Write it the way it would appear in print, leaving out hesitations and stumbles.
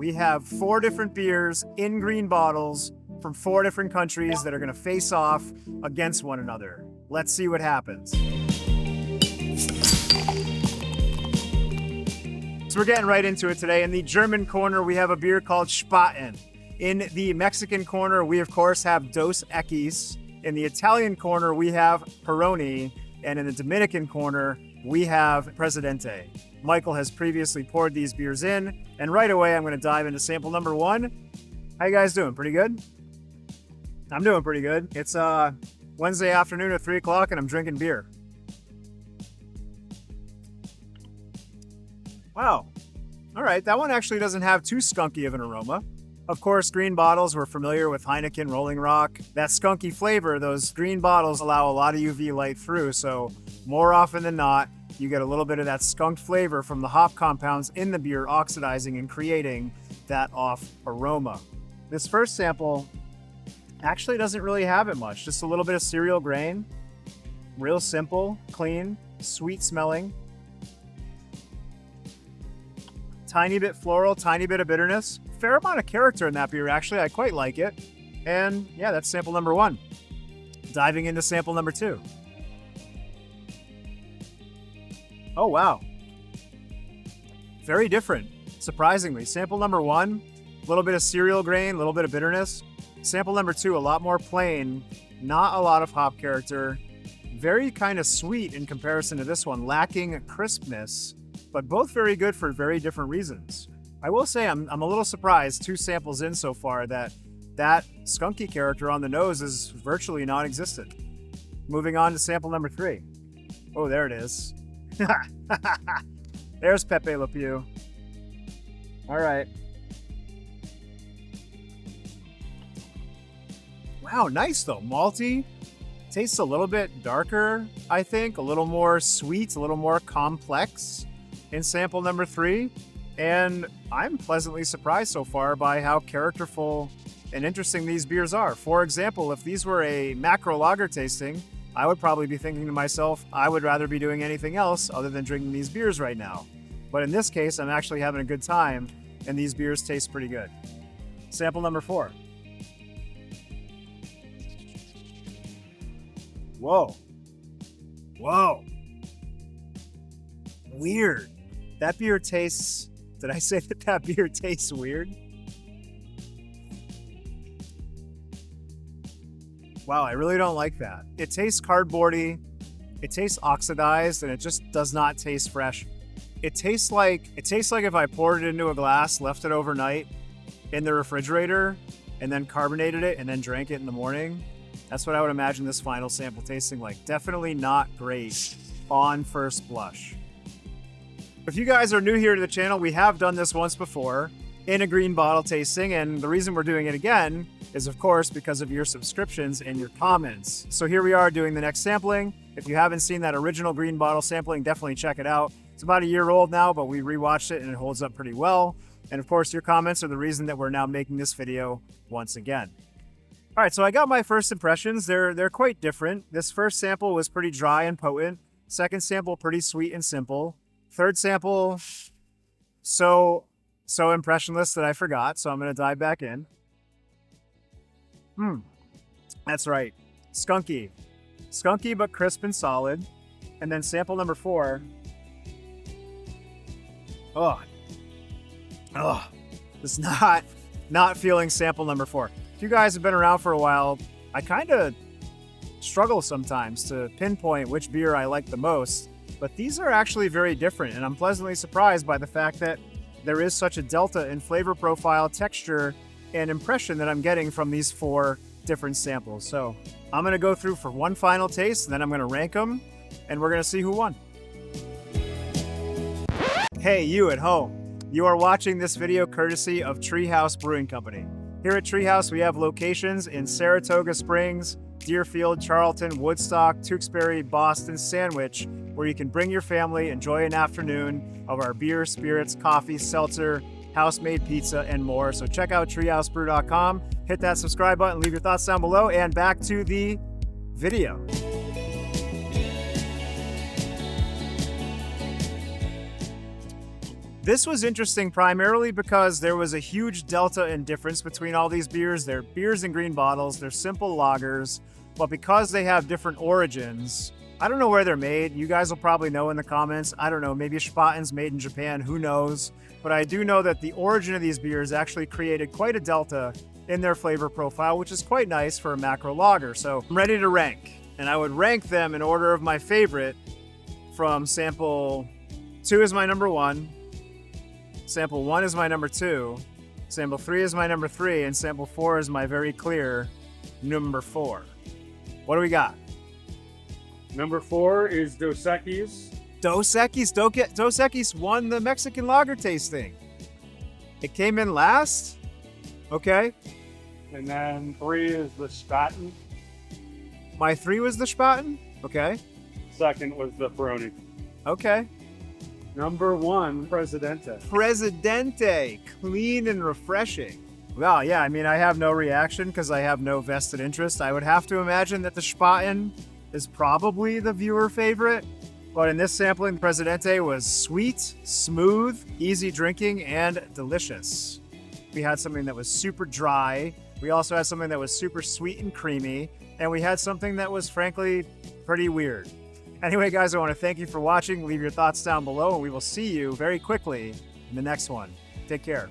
We have 4 different beers in green bottles from 4 different countries that are gonna face off against one another. Let's see what happens. So we're getting right into it today. In the German corner, we have a beer called Spaten. In the Mexican corner, we of course have Dos Equis. In the Italian corner, we have Peroni. And in the Dominican corner, we have Presidente. Michael has previously poured these beers in, and right away I'm gonna dive into sample number 1. How you guys doing? Pretty good? I'm doing pretty good. It's Wednesday afternoon at 3 o'clock and I'm drinking beer. Wow. All right, that one actually doesn't have too skunky of an aroma. Of course, green bottles, we're familiar with Heineken, Rolling Rock. That skunky flavor, those green bottles allow a lot of UV light through, so more often than not, you get a little bit of that skunked flavor from the hop compounds in the beer oxidizing and creating that off aroma. This first sample actually doesn't really have it much, just a little bit of cereal grain. Real simple, clean, sweet smelling. Tiny bit floral, tiny bit of bitterness. Fair amount of character in that beer, actually. I quite like it. And yeah, that's sample number 1. Diving into sample number 2. Oh, wow. Very different, surprisingly. Sample number 1, a little bit of cereal grain, a little bit of bitterness. Sample number 2, a lot more plain, not a lot of hop character. Very kind of sweet in comparison to this one, lacking crispness, but both very good for very different reasons. I will say I'm a little surprised 2 samples in so far that skunky character on the nose is virtually non-existent. Moving on to sample number 3. Oh, there it is. There's Pepe Le Pew. All right. Wow, nice though. Malty. Tastes a little bit darker, I think. A little more sweet, a little more complex in sample number 3. And I'm pleasantly surprised so far by how characterful and interesting these beers are. For example, if these were a macro lager tasting, I would probably be thinking to myself, I would rather be doing anything else other than drinking these beers right now. But in this case, I'm actually having a good time, and these beers taste pretty good. Sample number 4. Whoa. Whoa. Weird. That beer tastes... Did I say that beer tastes weird? Wow, I really don't like that. It tastes cardboardy, it tastes oxidized, and it just does not taste fresh. It tastes like if I poured it into a glass, left it overnight in the refrigerator, and then carbonated it and then drank it in the morning. That's what I would imagine this final sample tasting like. Definitely not great on first blush. If you guys are new here to the channel, we have done this once before in a green bottle tasting, and the reason we're doing it again is of course because of your subscriptions and your comments. So here we are doing the next sampling. If you haven't seen that original green bottle sampling, definitely check it out. It's about a year old now, but we rewatched it and it holds up pretty well. And of course, your comments are the reason that we're now making this video once again. All right, so I got my first impressions. They're quite different. This first sample was pretty dry and potent. Second sample, pretty sweet and simple. Third sample, so impressionless that I forgot, so I'm gonna dive back in. That's right, skunky. Skunky but crisp and solid. And then sample number 4. It's not feeling sample number 4. If you guys have been around for a while, I kind of struggle sometimes to pinpoint which beer I like the most. But these are actually very different, and I'm pleasantly surprised by the fact that there is such a delta in flavor profile, texture, and impression that I'm getting from these 4 different samples. So I'm gonna go through for one final taste, and then I'm gonna rank them, and we're gonna see who won. Hey, you at home. You are watching this video courtesy of Treehouse Brewing Company. Here at Treehouse, we have locations in Saratoga Springs, Deerfield, Charlton, Woodstock, Tewksbury, Boston, Sandwich, where you can bring your family, enjoy an afternoon of our beer, spirits, coffee, seltzer, house-made pizza, and more. So check out treehousebrew.com, hit that subscribe button, leave your thoughts down below, and back to the video. This was interesting primarily because there was a huge delta in difference between all these beers. They're beers in green bottles, they're simple lagers, but because they have different origins, I don't know where they're made. You guys will probably know in the comments. I don't know, maybe Spaten's made in Japan, who knows? But I do know that the origin of these beers actually created quite a delta in their flavor profile, which is quite nice for a macro lager. So I'm ready to rank, and I would rank them in order of my favorite from sample 2 is my number 1, sample 1 is my number 2, sample 3 is my number 3, and sample 4 is my very clear number 4. What do we got? Number 4 is Dos Equis. Dos Equis won the Mexican lager tasting. It came in last. Okay. And then 3 is the Spaten. My 3 was the Spaten. Okay. Second was the Peroni. Okay. Number 1, Presidente. Presidente, clean and refreshing. Well, yeah, I mean, I have no reaction because I have no vested interest. I would have to imagine that the Spaten is probably the viewer favorite. But in this sampling, Presidente was sweet, smooth, easy drinking, and delicious. We had something that was super dry. We also had something that was super sweet and creamy. And we had something that was, frankly, pretty weird. Anyway, guys, I want to thank you for watching. Leave your thoughts down below, and we will see you very quickly in the next one. Take care.